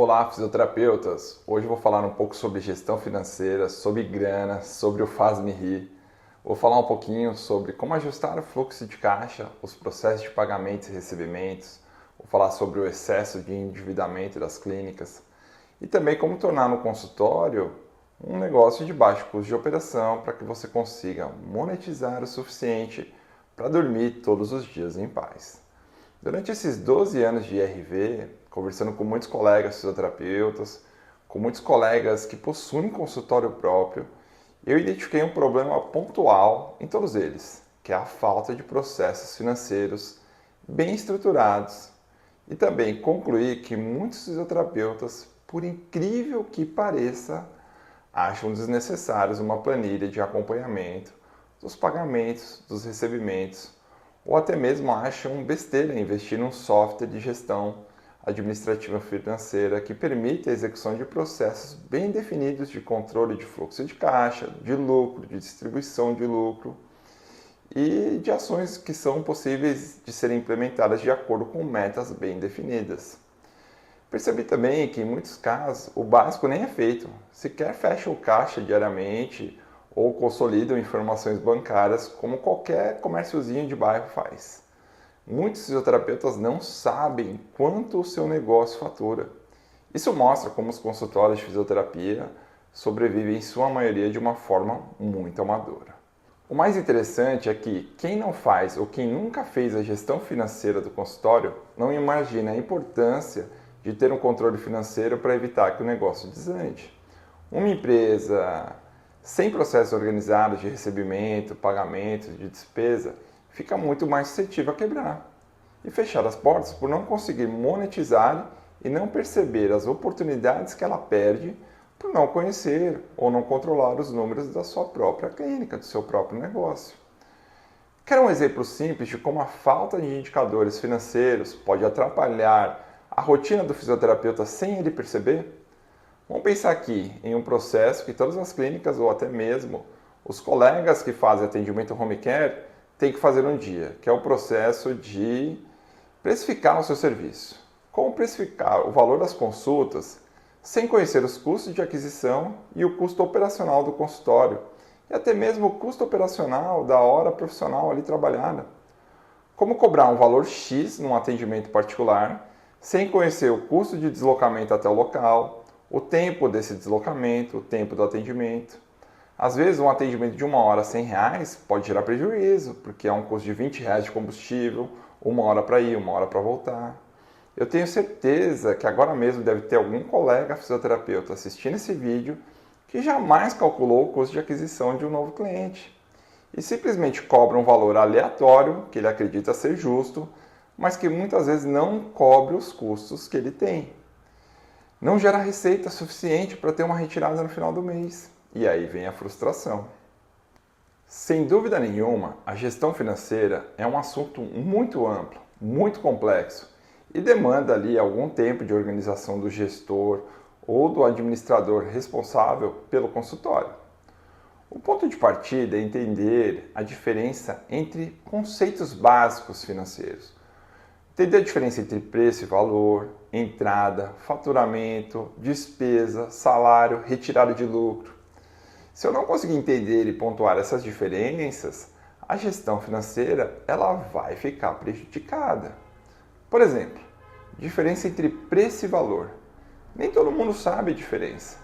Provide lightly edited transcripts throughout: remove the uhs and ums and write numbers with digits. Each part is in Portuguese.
Olá, fisioterapeutas! Hoje eu vou falar um pouco sobre gestão financeira, sobre grana, sobre o Faz-me Rir. Vou falar um pouquinho sobre como ajustar o fluxo de caixa, os processos de pagamentos e recebimentos. Vou falar sobre o excesso de endividamento das clínicas e também como tornar no consultório um negócio de baixo custo de operação para que você consiga monetizar o suficiente para dormir todos os dias em paz. Durante esses 12 anos de IRV, conversando com muitos colegas fisioterapeutas, com muitos colegas que possuem consultório próprio, eu identifiquei um problema pontual em todos eles, que é a falta de processos financeiros bem estruturados. E também concluí que muitos fisioterapeutas, por incrível que pareça, acham desnecessários uma planilha de acompanhamento dos pagamentos, dos recebimentos, ou até mesmo acham besteira investir num software de gestão administrativa financeira que permite a execução de processos bem definidos de controle de fluxo de caixa, de lucro, de distribuição de lucro e de ações que são possíveis de serem implementadas de acordo com metas bem definidas. Percebi também que em muitos casos o básico nem é feito, sequer fecha o caixa diariamente ou consolidam informações bancárias como qualquer comérciozinho de bairro faz. Muitos fisioterapeutas não sabem quanto o seu negócio fatura. Isso mostra como os consultórios de fisioterapia sobrevivem em sua maioria de uma forma muito amadora. O mais interessante é que quem não faz ou quem nunca fez a gestão financeira do consultório não imagina a importância de ter um controle financeiro para evitar que o negócio desande. Uma empresa sem processos organizados de recebimento, pagamento, de despesa, fica muito mais suscetível a quebrar e fechar as portas por não conseguir monetizar e não perceber as oportunidades que ela perde por não conhecer ou não controlar os números da sua própria clínica, do seu próprio negócio. Quer um exemplo simples de como a falta de indicadores financeiros pode atrapalhar a rotina do fisioterapeuta sem ele perceber? Vamos pensar aqui em um processo que todas as clínicas ou até mesmo os colegas que fazem atendimento home care têm que fazer um dia, que é o processo de precificar o seu serviço. Como precificar o valor das consultas sem conhecer os custos de aquisição e o custo operacional do consultório e até mesmo o custo operacional da hora profissional ali trabalhada. Como cobrar um valor X num atendimento particular sem conhecer o custo de deslocamento até o local, o tempo desse deslocamento, o tempo do atendimento. Às vezes um atendimento de 1 hora R$100 pode gerar prejuízo, porque é um custo de R$20 de combustível, 1 hora para ir, 1 hora para voltar. Eu tenho certeza que agora mesmo deve ter algum colega fisioterapeuta assistindo esse vídeo que jamais calculou o custo de aquisição de um novo cliente e simplesmente cobra um valor aleatório que ele acredita ser justo, mas que muitas vezes não cobre os custos que ele tem. Não gera receita suficiente para ter uma retirada no final do mês. E aí vem a frustração. Sem dúvida nenhuma, a gestão financeira é um assunto muito amplo, muito complexo e demanda ali algum tempo de organização do gestor ou do administrador responsável pelo consultório. O ponto de partida é entender a diferença entre conceitos básicos financeiros. Entender a diferença entre preço e valor, entrada, faturamento, despesa, salário, retirada de lucro. Se eu não conseguir entender e pontuar essas diferenças, a gestão financeira ela vai ficar prejudicada. Por exemplo, diferença entre preço e valor. Nem todo mundo sabe a diferença.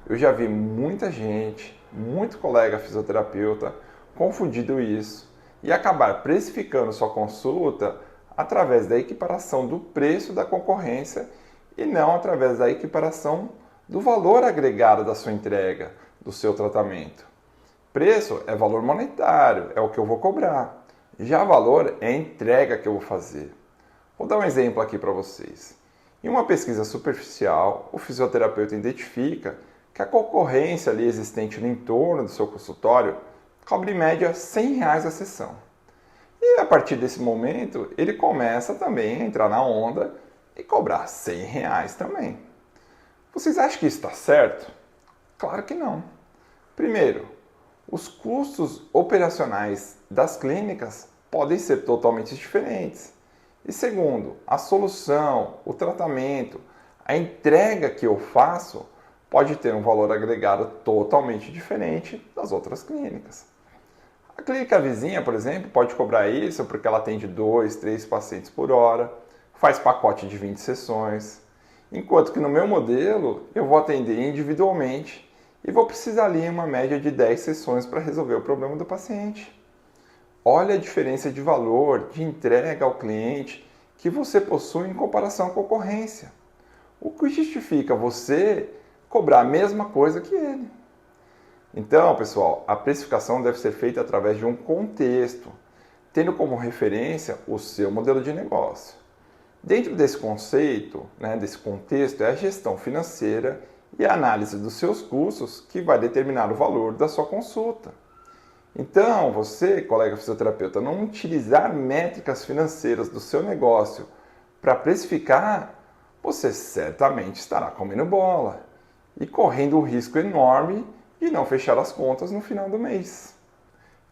Eu já vi muita gente, muito colega fisioterapeuta, confundindo isso e acabar precificando sua consulta através da equiparação do preço da concorrência e não através da equiparação do valor agregado da sua entrega, do seu tratamento. Preço é valor monetário, é o que eu vou cobrar. Já valor é a entrega que eu vou fazer. Vou dar um exemplo aqui para vocês. Em uma pesquisa superficial, o fisioterapeuta identifica que a concorrência ali existente no entorno do seu consultório cobra em média R$100 a sessão. E a partir desse momento, ele começa também a entrar na onda e cobrar R$100 também. Vocês acham que isso está certo? Claro que não. Primeiro, os custos operacionais das clínicas podem ser totalmente diferentes. E segundo, a solução, o tratamento, a entrega que eu faço pode ter um valor agregado totalmente diferente das outras clínicas. A clínica vizinha, por exemplo, pode cobrar isso porque ela atende 2, 3 pacientes por hora, faz pacote de 20 sessões, enquanto que no meu modelo eu vou atender individualmente e vou precisar ali uma média de 10 sessões para resolver o problema do paciente. Olha a diferença de valor, de entrega ao cliente que você possui em comparação à concorrência. O que justifica você cobrar a mesma coisa que ele? Então, pessoal, a precificação deve ser feita através de um contexto, tendo como referência o seu modelo de negócio. Dentro desse conceito, desse contexto, é a gestão financeira e a análise dos seus custos que vai determinar o valor da sua consulta. Então, você, colega fisioterapeuta, não utilizar métricas financeiras do seu negócio para precificar, você certamente estará comendo bola e correndo um risco enorme de não fechar as contas no final do mês.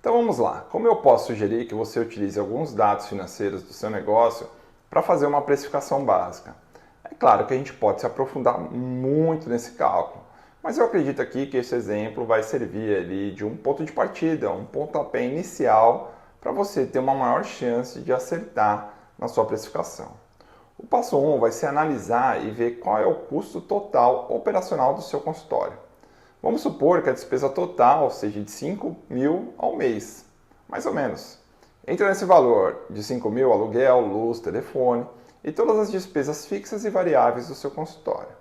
Então vamos lá, como eu posso sugerir que você utilize alguns dados financeiros do seu negócio para fazer uma precificação básica? É claro que a gente pode se aprofundar muito nesse cálculo, mas eu acredito aqui que esse exemplo vai servir ali de um ponto de partida, um pontapé inicial para você ter uma maior chance de acertar na sua precificação. O passo 1 vai ser analisar e ver qual é o custo total operacional do seu consultório. Vamos supor que a despesa total seja de 5 mil ao mês, mais ou menos. Entra nesse valor de 5 mil aluguel, luz, telefone e todas as despesas fixas e variáveis do seu consultório.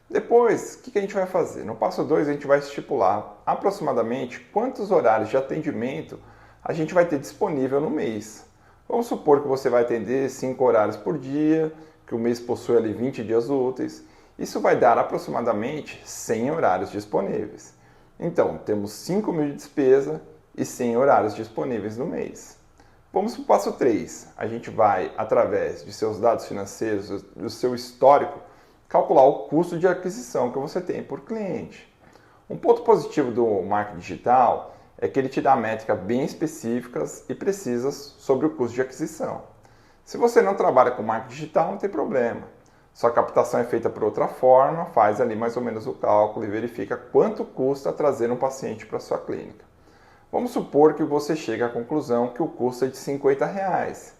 Depois, o que a gente vai fazer? No passo 2, a gente vai estipular aproximadamente quantos horários de atendimento a gente vai ter disponível no mês. Vamos supor que você vai atender 5 horários por dia, que o mês possui ali 20 dias úteis. Isso vai dar aproximadamente 100 horários disponíveis. Então, temos 5 mil de despesa e 100 horários disponíveis no mês. Vamos para o passo 3. A gente vai, através de seus dados financeiros, do seu histórico, calcular o custo de aquisição que você tem por cliente. Um ponto positivo do marketing digital é que ele te dá métricas bem específicas e precisas sobre o custo de aquisição. Se você não trabalha com marketing digital, não tem problema. Sua captação é feita por outra forma, faz ali mais ou menos o cálculo e verifica quanto custa trazer um paciente para a sua clínica. Vamos supor que você chegue à conclusão que o custo é de R$50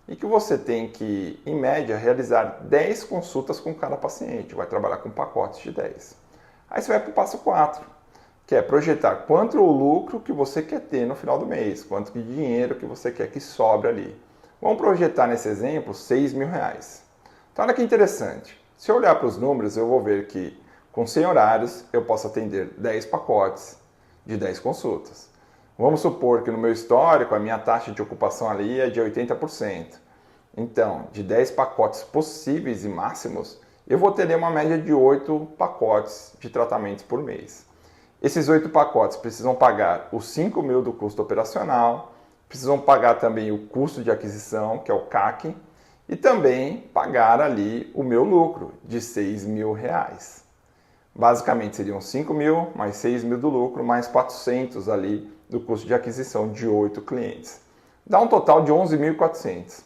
e que você tem que, em média, realizar 10 consultas com cada paciente. Vai trabalhar com pacotes de 10. Aí você vai para o passo 4, que é projetar quanto o lucro que você quer ter no final do mês, quanto de dinheiro que você quer que sobre ali. Vamos projetar nesse exemplo R$6 mil. Então olha que interessante. Se eu olhar para os números, eu vou ver que com 100 horários eu posso atender 10 pacotes de 10 consultas. Vamos supor que no meu histórico a minha taxa de ocupação ali é de 80%. Então, de 10 pacotes possíveis e máximos, eu vou ter uma média de 8 pacotes de tratamentos por mês. Esses 8 pacotes precisam pagar os 5 mil do custo operacional, precisam pagar também o custo de aquisição, que é o CAC, e também pagar ali o meu lucro de R$6 mil. Basicamente seriam 5 mil mais 6 mil do lucro, mais 400 ali do custo de aquisição de 8 clientes. Dá um total de 11.400.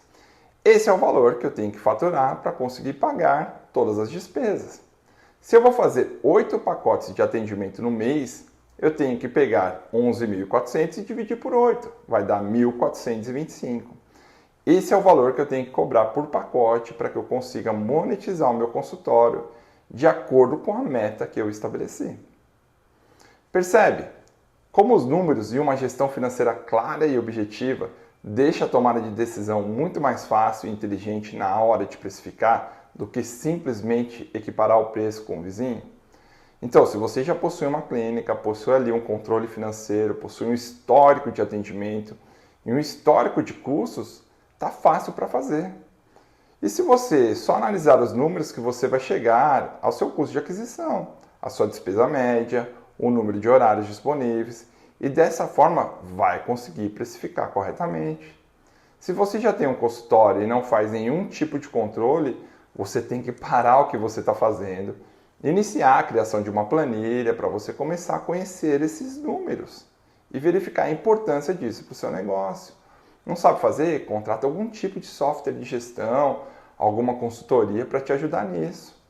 Esse é o valor que eu tenho que faturar para conseguir pagar todas as despesas. Se eu vou fazer 8 pacotes de atendimento no mês, eu tenho que pegar 11.400 e dividir por 8. Vai dar 1.425. Esse é o valor que eu tenho que cobrar por pacote para que eu consiga monetizar o meu consultório de acordo com a meta que eu estabeleci. Percebe? Como os números e uma gestão financeira clara e objetiva deixa a tomada de decisão muito mais fácil e inteligente na hora de precificar do que simplesmente equiparar o preço com o vizinho? Então, se você já possui uma clínica, possui ali um controle financeiro, possui um histórico de atendimento e um histórico de custos, tá fácil para fazer. E se você só analisar os números que você vai chegar ao seu custo de aquisição, a sua despesa média, o número de horários disponíveis e dessa forma vai conseguir precificar corretamente. Se você já tem um consultório e não faz nenhum tipo de controle, você tem que parar o que você está fazendo, iniciar a criação de uma planilha para você começar a conhecer esses números e verificar a importância disso para o seu negócio. Não sabe fazer? Contrata algum tipo de software de gestão, alguma consultoria para te ajudar nisso.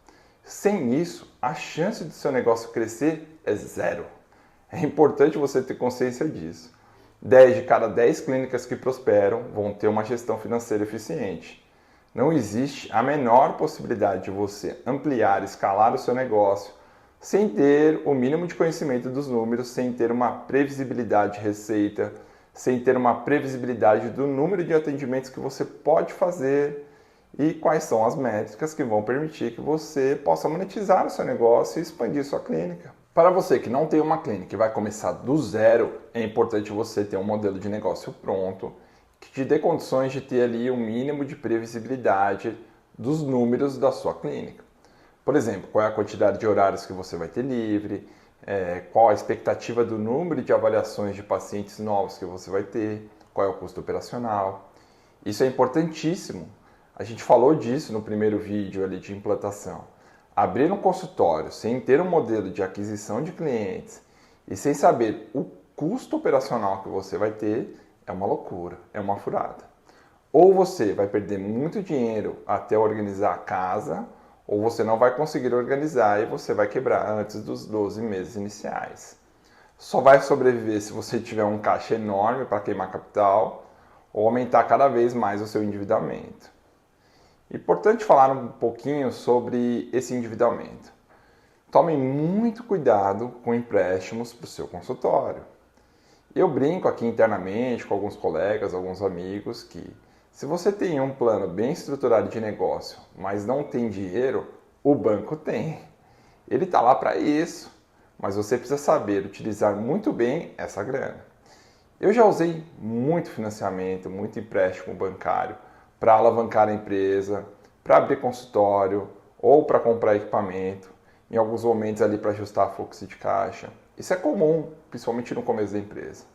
Sem isso, a chance do seu negócio crescer é zero. É importante você ter consciência disso. 10 de cada 10 clínicas que prosperam vão ter uma gestão financeira eficiente. Não existe a menor possibilidade de você ampliar, escalar o seu negócio sem ter o mínimo de conhecimento dos números, sem ter uma previsibilidade de receita, sem ter uma previsibilidade do número de atendimentos que você pode fazer e quais são as métricas que vão permitir que você possa monetizar o seu negócio e expandir sua clínica. Para você que não tem uma clínica e vai começar do zero, é importante você ter um modelo de negócio pronto, que te dê condições de ter ali um mínimo de previsibilidade dos números da sua clínica. Por exemplo, qual é a quantidade de horários que você vai ter livre, qual a expectativa do número de avaliações de pacientes novos que você vai ter, qual é o custo operacional. Isso é importantíssimo. A gente falou disso no primeiro vídeo ali de implantação. Abrir um consultório sem ter um modelo de aquisição de clientes e sem saber o custo operacional que você vai ter é uma loucura, é uma furada. Ou você vai perder muito dinheiro até organizar a casa, ou você não vai conseguir organizar e você vai quebrar antes dos 12 meses iniciais. Só vai sobreviver se você tiver um caixa enorme para queimar capital ou aumentar cada vez mais o seu endividamento. Importante falar um pouquinho sobre esse endividamento. Tome muito cuidado com empréstimos para o seu consultório. Eu brinco aqui internamente com alguns colegas, alguns amigos, que se você tem um plano bem estruturado de negócio, mas não tem dinheiro, o banco tem. Ele está lá para isso, mas você precisa saber utilizar muito bem essa grana. Eu já usei muito financiamento, muito empréstimo bancário, para alavancar a empresa, para abrir consultório ou para comprar equipamento, em alguns momentos ali para ajustar fluxo de caixa. Isso é comum, principalmente no começo da empresa.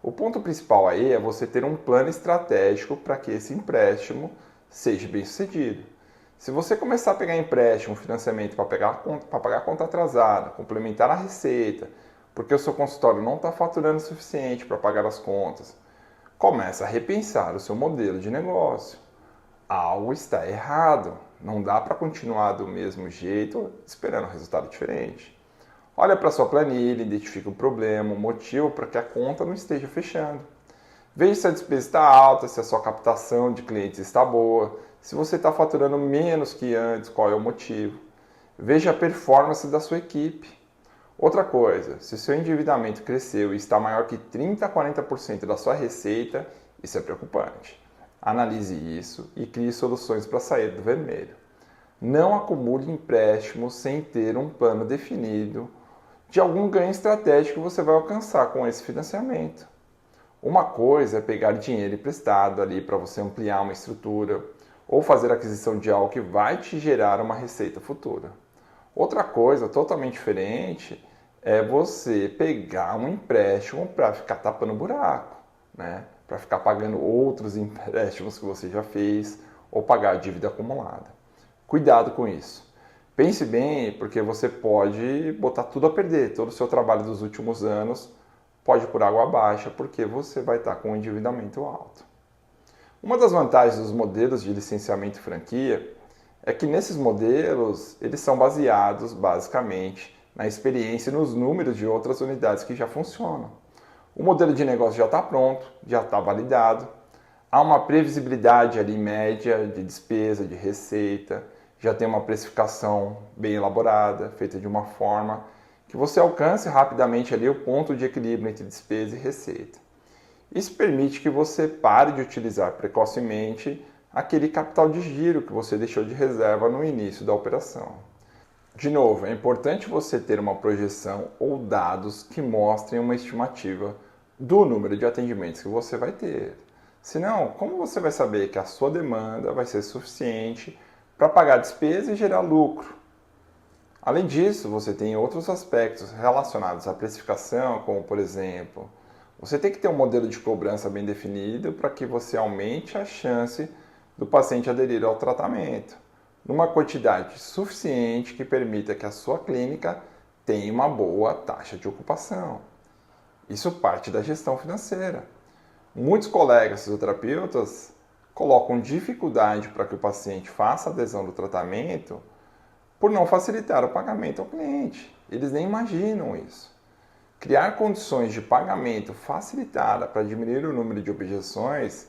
O ponto principal aí é você ter um plano estratégico para que esse empréstimo seja bem sucedido. Se você começar a pegar empréstimo, financiamento para pagar a conta atrasada, complementar a receita, porque o seu consultório não está faturando o suficiente para pagar as contas, começa a repensar o seu modelo de negócio. Algo está errado. Não dá para continuar do mesmo jeito esperando um resultado diferente. Olha para a sua planilha, identifica o problema, o motivo para que a conta não esteja fechando. Veja se a despesa está alta, se a sua captação de clientes está boa, se você está faturando menos que antes, qual é o motivo. Veja a performance da sua equipe. Outra coisa, se o seu endividamento cresceu e está maior que 30% a 40% da sua receita, isso é preocupante. Analise isso e crie soluções para sair do vermelho. Não acumule empréstimos sem ter um plano definido de algum ganho estratégico que você vai alcançar com esse financiamento. Uma coisa é pegar dinheiro emprestado ali para você ampliar uma estrutura ou fazer aquisição de algo que vai te gerar uma receita futura. Outra coisa totalmente diferente é você pegar um empréstimo para ficar tapando buraco, né? Para ficar pagando outros empréstimos que você já fez ou pagar a dívida acumulada. Cuidado com isso. Pense bem, porque você pode botar tudo a perder. Todo o seu trabalho dos últimos anos pode ir por água abaixo, porque você vai estar com um endividamento alto. Uma das vantagens dos modelos de licenciamento e franquia é que nesses modelos eles são baseados basicamente na experiência e nos números de outras unidades que já funcionam. O modelo de negócio já está pronto, já está validado, há uma previsibilidade ali média de despesa, de receita, já tem uma precificação bem elaborada, feita de uma forma que você alcance rapidamente ali o ponto de equilíbrio entre despesa e receita. Isso permite que você pare de utilizar precocemente aquele capital de giro que você deixou de reserva no início da operação. De novo, é importante você ter uma projeção ou dados que mostrem uma estimativa do número de atendimentos que você vai ter. Senão, como você vai saber que a sua demanda vai ser suficiente para pagar a despesa e gerar lucro? Além disso, você tem outros aspectos relacionados à precificação, como por exemplo, você tem que ter um modelo de cobrança bem definido para que você aumente a chance do paciente aderir ao tratamento, numa quantidade suficiente que permita que a sua clínica tenha uma boa taxa de ocupação. Isso parte da gestão financeira. Muitos colegas fisioterapeutas colocam dificuldade para que o paciente faça adesão do tratamento por não facilitar o pagamento ao cliente. Eles nem imaginam isso. Criar condições de pagamento facilitada para diminuir o número de objeções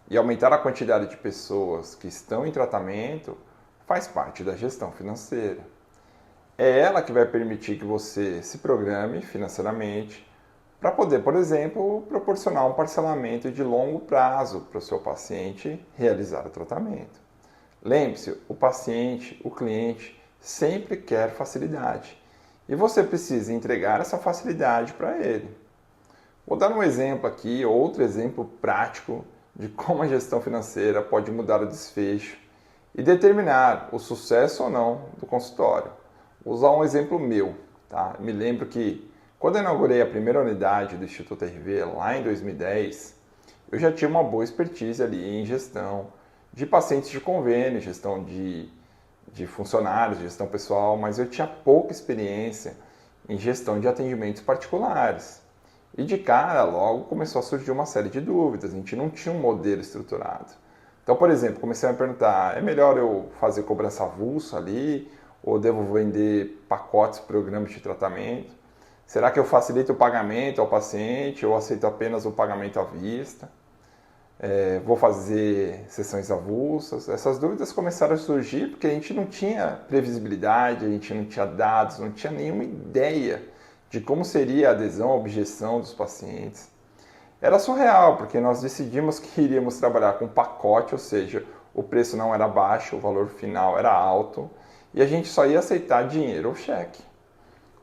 e aumentar a quantidade de pessoas que estão em tratamento faz parte da gestão financeira. É ela que vai permitir que você se programe financeiramente para poder, por exemplo, proporcionar um parcelamento de longo prazo para o seu paciente realizar o tratamento. Lembre-se, o paciente, o cliente, sempre quer facilidade e você precisa entregar essa facilidade para ele. Vou dar um exemplo aqui, outro exemplo prático de como a gestão financeira pode mudar o desfecho e determinar o sucesso ou não do consultório. Vou usar um exemplo meu. Tá? Me lembro que quando eu inaugurei a primeira unidade do Instituto RV, lá em 2010, eu já tinha uma boa expertise ali em gestão de pacientes de convênio, gestão de funcionários, gestão pessoal, mas eu tinha pouca experiência em gestão de atendimentos particulares. E de cara, logo começou a surgir uma série de dúvidas, a gente não tinha um modelo estruturado. Então, por exemplo, comecei a me perguntar, é melhor eu fazer cobrança avulsa ali, ou devo vender pacotes, programas de tratamento? Será que eu facilito o pagamento ao paciente ou aceito apenas o pagamento à vista? Vou fazer sessões avulsas? Essas dúvidas começaram a surgir porque a gente não tinha previsibilidade, a gente não tinha dados, não tinha nenhuma ideia de como seria a adesão, a objeção dos pacientes. Era surreal, porque nós decidimos que iríamos trabalhar com pacote, ou seja, o preço não era baixo, o valor final era alto, e a gente só ia aceitar dinheiro ou cheque.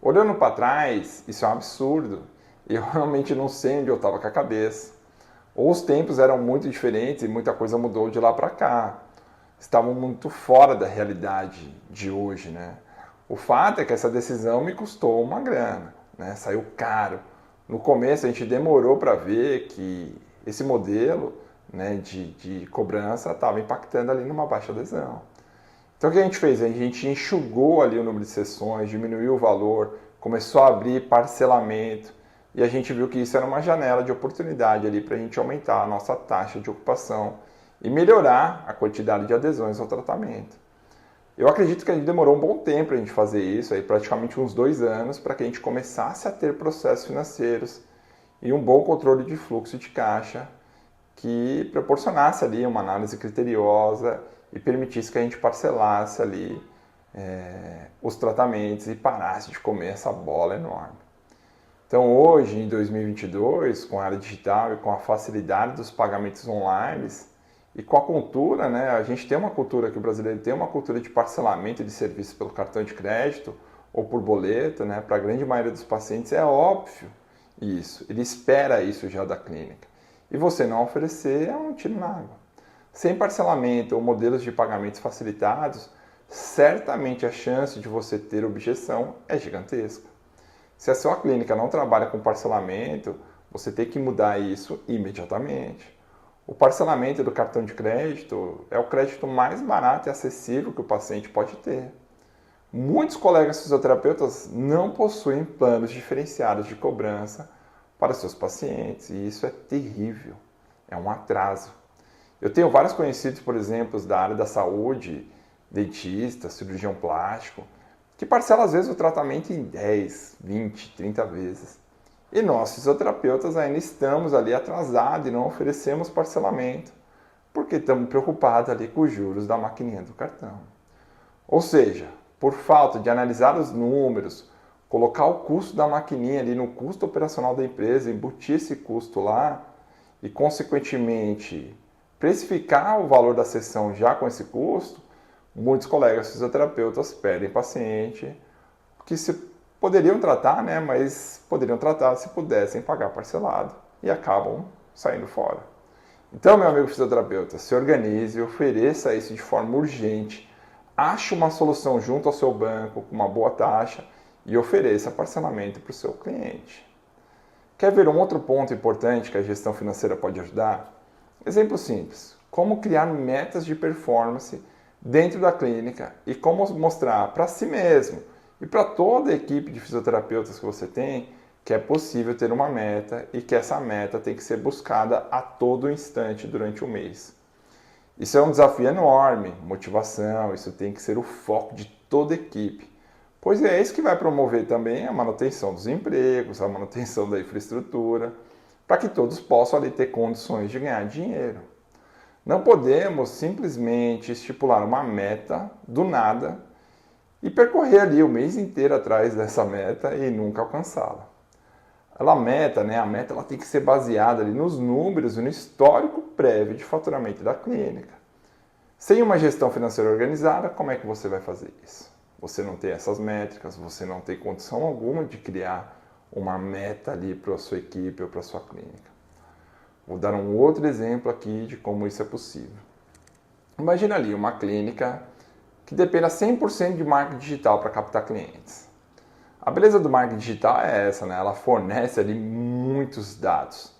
Olhando para trás, isso é um absurdo, e eu realmente não sei onde eu estava com a cabeça. Ou os tempos eram muito diferentes e muita coisa mudou de lá para cá. Estavam muito fora da realidade de hoje, né? O fato é que essa decisão me custou uma grana, né? Saiu caro. No começo a gente demorou para ver que esse modelo, né, de cobrança estava impactando ali numa baixa adesão. Então o que a gente fez? A gente enxugou ali o número de sessões, diminuiu o valor, começou a abrir parcelamento e a gente viu que isso era uma janela de oportunidade ali para a gente aumentar a nossa taxa de ocupação e melhorar a quantidade de adesões ao tratamento. Eu acredito que a gente demorou um bom tempo para a gente fazer isso, aí praticamente uns 2 anos, para que a gente começasse a ter processos financeiros e um bom controle de fluxo de caixa que proporcionasse ali uma análise criteriosa e permitisse que a gente parcelasse ali os tratamentos e parasse de comer essa bola enorme. Então hoje, em 2022, com a área digital e com a facilidade dos pagamentos online e com a cultura, né, a gente tem uma cultura que o brasileiro tem uma cultura de parcelamento de serviços pelo cartão de crédito ou por boleto, né, para a grande maioria dos pacientes é óbvio isso, ele espera isso já da clínica. E você não oferecer é um tiro na água. Sem parcelamento ou modelos de pagamentos facilitados, certamente a chance de você ter objeção é gigantesca. Se a sua clínica não trabalha com parcelamento, você tem que mudar isso imediatamente. O parcelamento do cartão de crédito é o crédito mais barato e acessível que o paciente pode ter. Muitos colegas fisioterapeutas não possuem planos diferenciados de cobrança para seus pacientes e isso é terrível, é um atraso. Eu tenho vários conhecidos, por exemplo, da área da saúde, dentista, cirurgião plástico, que parcela às vezes o tratamento em 10, 20, 30 vezes. E nós, fisioterapeutas, ainda estamos ali atrasados e não oferecemos parcelamento, porque estamos preocupados ali com os juros da maquininha do cartão. Ou seja, por falta de analisar os números, colocar o custo da maquininha ali no custo operacional da empresa, embutir esse custo lá e, consequentemente, precificar o valor da sessão já com esse custo, muitos colegas fisioterapeutas perdem paciente que se poderiam tratar, né, mas poderiam tratar se pudessem pagar parcelado e acabam saindo fora. Então, meu amigo fisioterapeuta, se organize, ofereça isso de forma urgente, ache uma solução junto ao seu banco com uma boa taxa e ofereça parcelamento para o seu cliente. Quer ver um outro ponto importante que a gestão financeira pode ajudar? Exemplo simples, como criar metas de performance dentro da clínica e como mostrar para si mesmo e para toda a equipe de fisioterapeutas que você tem que é possível ter uma meta e que essa meta tem que ser buscada a todo instante durante o mês. Isso é um desafio enorme, motivação, isso tem que ser o foco de toda a equipe, pois é isso que vai promover também a manutenção dos empregos, a manutenção da infraestrutura, para que todos possam ali ter condições de ganhar dinheiro. Não podemos simplesmente estipular uma meta do nada e percorrer ali o mês inteiro atrás dessa meta e nunca alcançá-la. A meta ela tem que ser baseada ali nos números e no histórico prévio de faturamento da clínica. Sem uma gestão financeira organizada, como é que você vai fazer isso? Você não tem essas métricas, você não tem condição alguma de criar uma meta ali para a sua equipe ou para a sua clínica. Vou dar um outro exemplo aqui de como isso é possível. Imagina ali uma clínica que dependa 100% de marketing digital para captar clientes. A beleza do marketing digital é essa, Ela fornece ali muitos dados.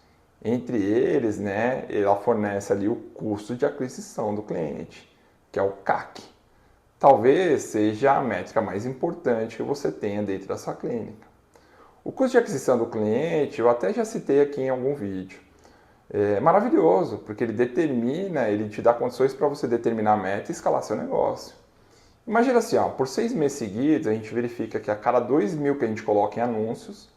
Entre eles, ela fornece ali o custo de aquisição do cliente, que é o CAC. Talvez seja a métrica mais importante que você tenha dentro da sua clínica. O custo de aquisição do cliente, eu até já citei aqui em algum vídeo. É maravilhoso, porque ele te dá condições para você determinar a meta e escalar seu negócio. Imagina assim, por 6 meses seguidos, a gente verifica que a cada 2 mil que a gente coloca em anúncios,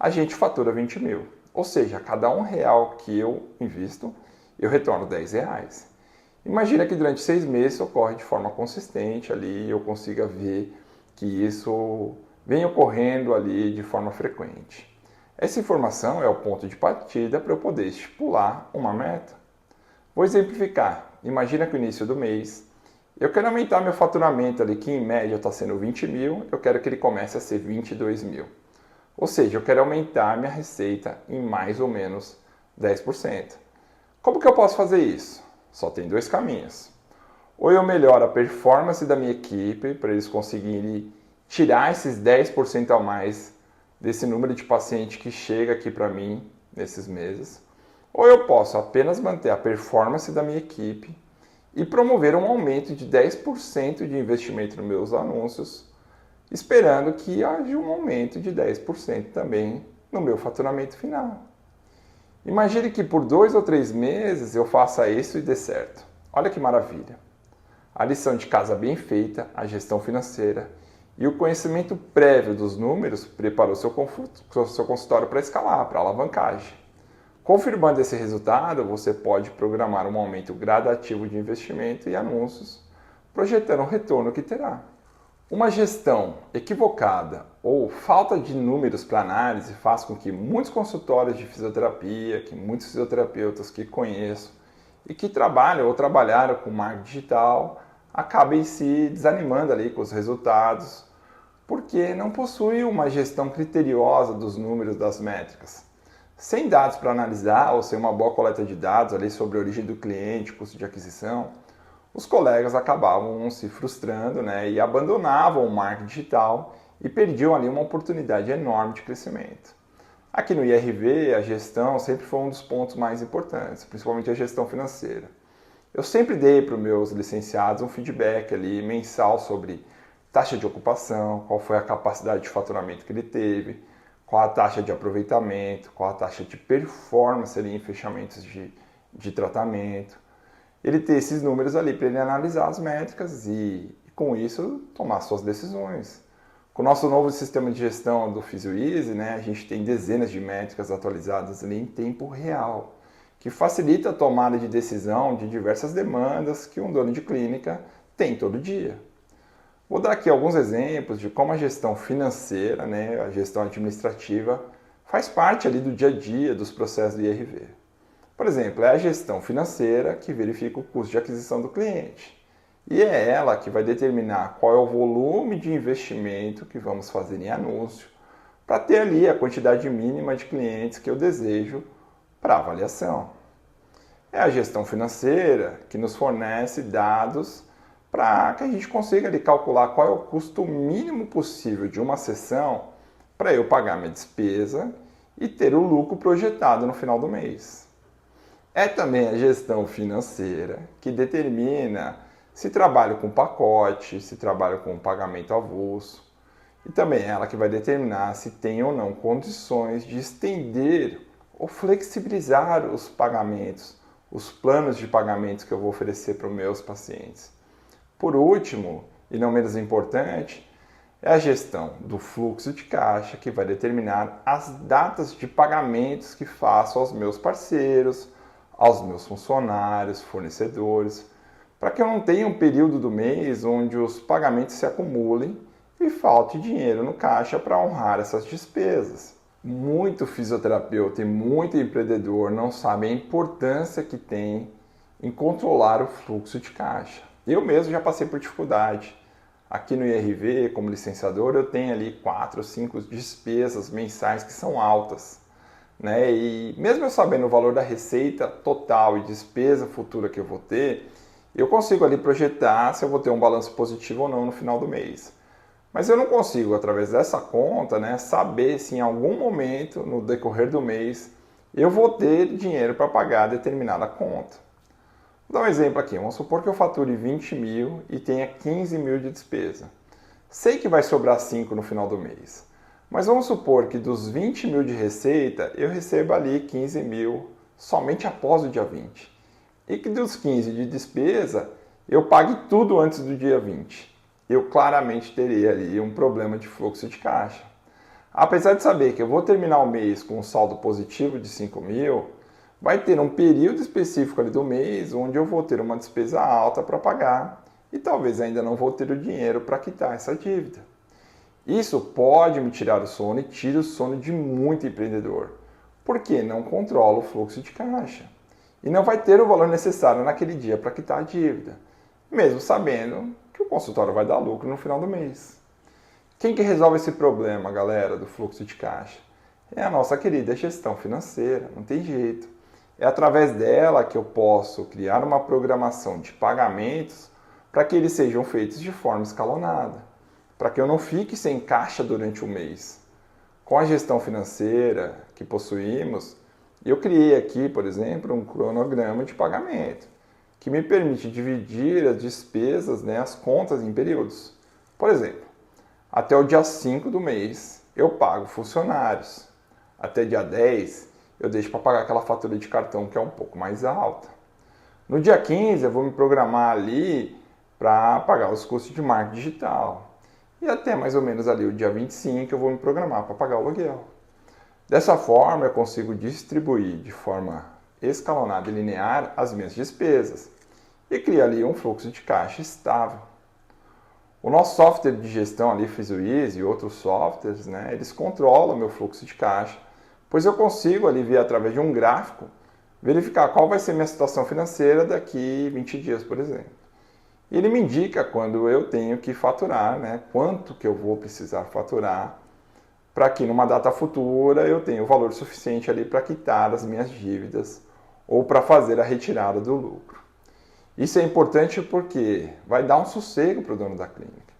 a gente fatura 20 mil. Ou seja, a cada R$1 que eu invisto, eu retorno R$10. Imagina que durante 6 meses ocorre de forma consistente ali e eu consiga ver que isso vem ocorrendo ali de forma frequente. Essa informação é o ponto de partida para eu poder estipular uma meta. Vou exemplificar. Imagina que no início do mês eu quero aumentar meu faturamento ali, que em média está sendo 20 mil, eu quero que ele comece a ser 22 mil. Ou seja, eu quero aumentar minha receita em mais ou menos 10%. Como que eu posso fazer isso? Só tem 2 caminhos. Ou eu melhoro a performance da minha equipe para eles conseguirem tirar esses 10% a mais desse número de paciente que chega aqui para mim nesses meses. Ou eu posso apenas manter a performance da minha equipe e promover um aumento de 10% de investimento nos meus anúncios, esperando que haja um aumento de 10% também no meu faturamento final. Imagine que por 2 ou 3 meses eu faça isso e dê certo. Olha que maravilha! A lição de casa bem feita, a gestão financeira e o conhecimento prévio dos números preparou seu consultório para escalar, para alavancagem. Confirmando esse resultado, você pode programar um aumento gradativo de investimento e anúncios, projetando o retorno que terá. Uma gestão equivocada ou falta de números para análise faz com que muitos consultórios de fisioterapia, que muitos fisioterapeutas que conheço e que trabalham ou trabalharam com marketing digital, acabem se desanimando ali com os resultados, porque não possuem uma gestão criteriosa dos números das métricas. Sem dados para analisar ou sem uma boa coleta de dados ali sobre a origem do cliente, custo de aquisição, os colegas acabavam se frustrando e abandonavam o marketing digital e perdiam ali uma oportunidade enorme de crescimento. Aqui no IRV, a gestão sempre foi um dos pontos mais importantes, principalmente a gestão financeira. Eu sempre dei para os meus licenciados um feedback ali mensal sobre taxa de ocupação, qual foi a capacidade de faturamento que ele teve, qual a taxa de aproveitamento, qual a taxa de performance ali em fechamentos de tratamento. Ele ter esses números ali para ele analisar as métricas e com isso, tomar suas decisões. Com o nosso novo sistema de gestão do PhysioEasy, a gente tem dezenas de métricas atualizadas ali em tempo real, que facilita a tomada de decisão de diversas demandas que um dono de clínica tem todo dia. Vou dar aqui alguns exemplos de como a gestão financeira, a gestão administrativa, faz parte ali do dia a dia dos processos do IRV. Por exemplo, é a gestão financeira que verifica o custo de aquisição do cliente. E é ela que vai determinar qual é o volume de investimento que vamos fazer em anúncio para ter ali a quantidade mínima de clientes que eu desejo para avaliação. É a gestão financeira que nos fornece dados para que a gente consiga ali calcular qual é o custo mínimo possível de uma sessão para eu pagar minha despesa e ter o lucro projetado no final do mês. É também a gestão financeira que determina se trabalho com pacote, se trabalho com pagamento avulso. E também é ela que vai determinar se tem ou não condições de estender ou flexibilizar os pagamentos os planos de pagamentos que eu vou oferecer para os meus pacientes. Por último, e não menos importante, é a gestão do fluxo de caixa, que vai determinar as datas de pagamentos que faço aos meus parceiros, aos meus funcionários, fornecedores, para que eu não tenha um período do mês onde os pagamentos se acumulem e falte dinheiro no caixa para honrar essas despesas. Muito fisioterapeuta e muito empreendedor não sabem a importância que tem em controlar o fluxo de caixa. Eu mesmo já passei por dificuldade. Aqui no IRV, como licenciador, eu tenho ali 4 ou 5 despesas mensais que são altas, né? E mesmo eu sabendo o valor da receita total e despesa futura que eu vou ter, eu consigo ali projetar se eu vou ter um balanço positivo ou não no final do mês. Mas eu não consigo, através dessa conta, né, saber se em algum momento, no decorrer do mês, eu vou ter dinheiro para pagar determinada conta. Vou dar um exemplo aqui. Vamos supor que eu fature 20 mil e tenha 15 mil de despesa. Sei que vai sobrar 5 no final do mês. Mas vamos supor que dos 20 mil de receita, eu receba ali 15 mil somente após o dia 20. E que dos 15 de despesa, eu pague tudo antes do dia 20. Eu claramente teria ali um problema de fluxo de caixa. Apesar de saber que eu vou terminar o mês com um saldo positivo de 5 mil, vai ter um período específico ali do mês onde eu vou ter uma despesa alta para pagar e talvez ainda não vou ter o dinheiro para quitar essa dívida. Isso pode me tirar o sono e tira o sono de muito empreendedor, porque não controla o fluxo de caixa e não vai ter o valor necessário naquele dia para quitar a dívida, mesmo sabendo que o consultório vai dar lucro no final do mês. Quem que resolve esse problema, galera, do fluxo de caixa? É a nossa querida gestão financeira, não tem jeito. É através dela que eu posso criar uma programação de pagamentos para que eles sejam feitos de forma escalonada, para que eu não fique sem caixa durante o mês. Com a gestão financeira que possuímos, eu criei aqui, por exemplo, um cronograma de pagamento, que me permite dividir as despesas, né, as contas em períodos. Por exemplo, até o dia 5 do mês eu pago funcionários. Até dia 10 eu deixo para pagar aquela fatura de cartão que é um pouco mais alta. No dia 15 eu vou me programar ali para pagar os custos de marketing digital. E até mais ou menos ali o dia 25 eu vou me programar para pagar o aluguel. Dessa forma eu consigo distribuir de forma escalonada e linear as minhas despesas e criar ali um fluxo de caixa estável. O nosso software de gestão ali, PhysioEasy e outros softwares, né, eles controlam o meu fluxo de caixa, pois eu consigo ali ver através de um gráfico, verificar qual vai ser minha situação financeira daqui 20 dias, por exemplo. E ele me indica quando eu tenho que faturar, né, quanto que eu vou precisar faturar, para que numa data futura eu tenha o valor suficiente ali para quitar as minhas dívidas ou para fazer a retirada do lucro. Isso é importante porque vai dar um sossego para o dono da clínica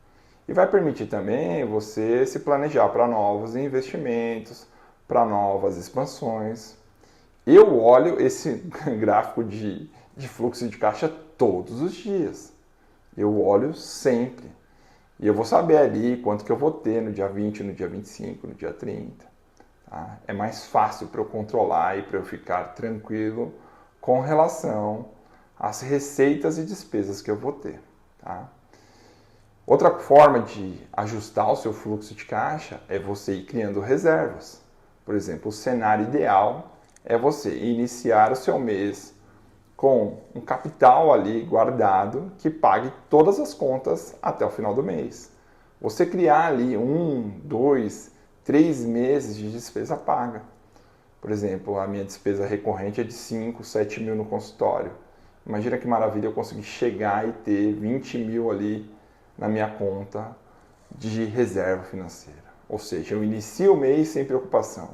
e vai permitir também você se planejar para novos investimentos, para novas expansões. Eu olho esse gráfico de fluxo de caixa todos os dias. Eu olho sempre. E eu vou saber ali quanto que eu vou ter no dia 20, no dia 25, no dia 30. Tá? É mais fácil para eu controlar e para eu ficar tranquilo com relação às receitas e despesas que eu vou ter. Tá? Outra forma de ajustar o seu fluxo de caixa é você ir criando reservas. Por exemplo, o cenário ideal é você iniciar o seu mês com um capital ali guardado que pague todas as contas até o final do mês. Você criar ali 1, 2, 3 meses de despesa paga. Por exemplo, a minha despesa recorrente é de 5, 7 mil no consultório. Imagina que maravilha eu conseguir chegar e ter 20 mil ali na minha conta de reserva financeira. Ou seja, eu inicio o mês sem preocupação.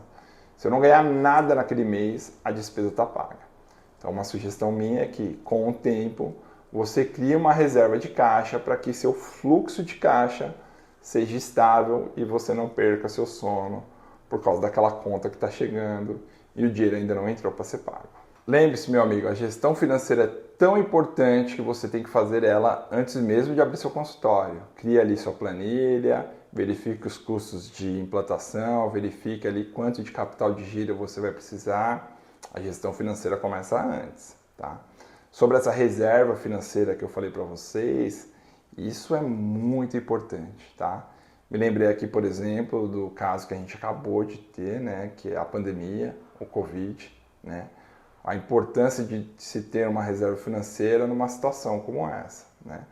Se eu não ganhar nada naquele mês, a despesa está paga. Então, uma sugestão minha é que, com o tempo, você crie uma reserva de caixa para que seu fluxo de caixa seja estável e você não perca seu sono por causa daquela conta que está chegando e o dinheiro ainda não entrou para ser pago. Lembre-se, meu amigo, a gestão financeira é tão importante que você tem que fazer ela antes mesmo de abrir seu consultório. Crie ali sua planilha, verifique os custos de implantação, verifique ali quanto de capital de giro você vai precisar. A gestão financeira começa antes, tá? Sobre essa reserva financeira que eu falei para vocês, isso é muito importante, tá? Me lembrei aqui, por exemplo, do caso que a gente acabou de ter, né, que é a pandemia, o Covid, né? A importância de se ter uma reserva financeira numa situação como essa, né?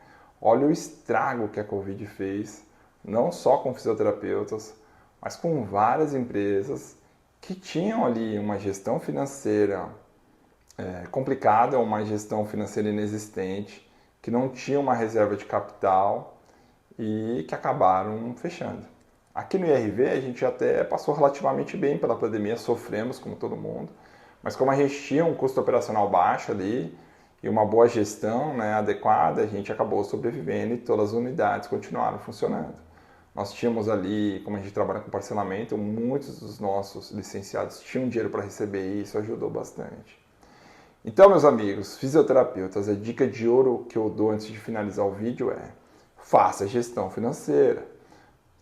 Olha o estrago que a Covid fez, não só com fisioterapeutas, mas com várias empresas que tinham ali uma gestão financeira complicada, uma gestão financeira inexistente, que não tinha uma reserva de capital e que acabaram fechando. Aqui no IRV a gente até passou relativamente bem pela pandemia, sofremos como todo mundo, mas como a gente tinha um custo operacional baixo ali e uma boa gestão, né, adequada, a gente acabou sobrevivendo e todas as unidades continuaram funcionando. Nós tínhamos ali, como a gente trabalha com parcelamento, muitos dos nossos licenciados tinham dinheiro para receber e isso ajudou bastante. Então, meus amigos, fisioterapeutas, a dica de ouro que eu dou antes de finalizar o vídeo é: faça gestão financeira,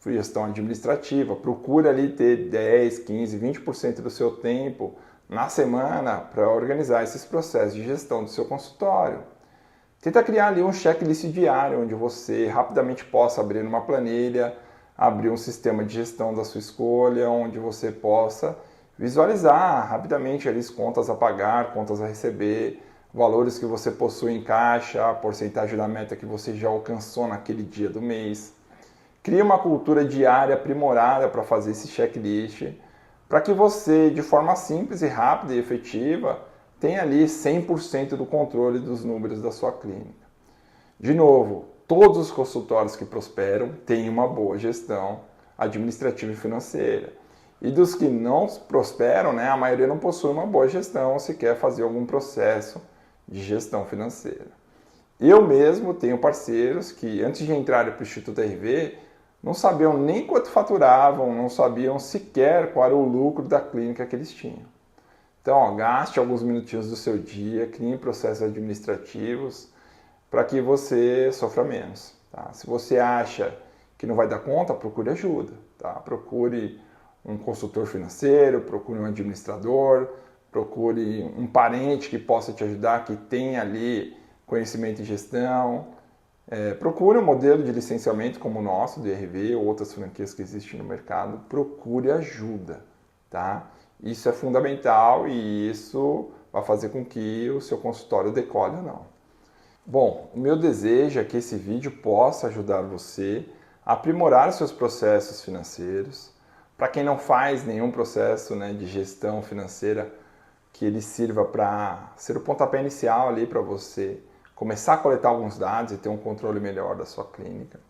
gestão administrativa, procure ali ter 10, 15, 20% do seu tempo na semana para organizar esses processos de gestão do seu consultório. Tenta criar ali um checklist diário, onde você rapidamente possa abrir uma planilha, abrir um sistema de gestão da sua escolha, onde você possa visualizar rapidamente ali as contas a pagar, contas a receber, valores que você possui em caixa, a porcentagem da meta que você já alcançou naquele dia do mês. Crie uma cultura diária aprimorada para fazer esse checklist, para que você, de forma simples e rápida e efetiva, tenha ali 100% do controle dos números da sua clínica. De novo, todos os consultórios que prosperam têm uma boa gestão administrativa e financeira. E dos que não prosperam, né, a maioria não possui uma boa gestão ou sequer fazer algum processo de gestão financeira. Eu mesmo tenho parceiros que, antes de entrarem para o Instituto RV, não sabiam nem quanto faturavam, não sabiam sequer qual era o lucro da clínica que eles tinham. Então, gaste alguns minutinhos do seu dia, crie processos administrativos para que você sofra menos. Tá? Se você acha que não vai dar conta, procure ajuda. Tá? Procure um consultor financeiro, procure um administrador, procure um parente que possa te ajudar, que tenha ali conhecimento em gestão. Procure um modelo de licenciamento como o nosso, do IRV, ou outras franquias que existem no mercado. Procure ajuda. Tá? Isso é fundamental e isso vai fazer com que o seu consultório decole ou não. Bom, o meu desejo é que esse vídeo possa ajudar você a aprimorar os seus processos financeiros. Para quem não faz nenhum processo, né, de gestão financeira, que ele sirva para ser o pontapé inicial ali para você começar a coletar alguns dados e ter um controle melhor da sua clínica.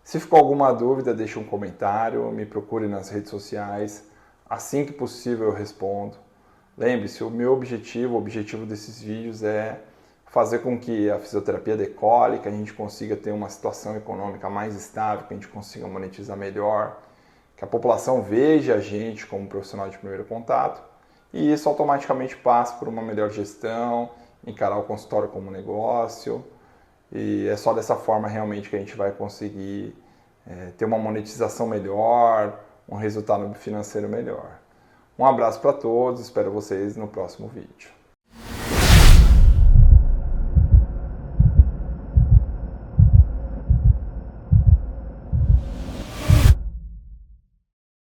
Se ficou alguma dúvida, deixe um comentário, me procure nas redes sociais. Assim que possível eu respondo. Lembre-se, o meu objetivo, o objetivo desses vídeos é fazer com que a fisioterapia decole, que a gente consiga ter uma situação econômica mais estável, que a gente consiga monetizar melhor, que a população veja a gente como profissional de primeiro contato e isso automaticamente passa por uma melhor gestão, encarar o consultório como um negócio e é só dessa forma realmente que a gente vai conseguir ter uma monetização melhor, um resultado financeiro melhor. Um abraço para todos, espero vocês no próximo vídeo.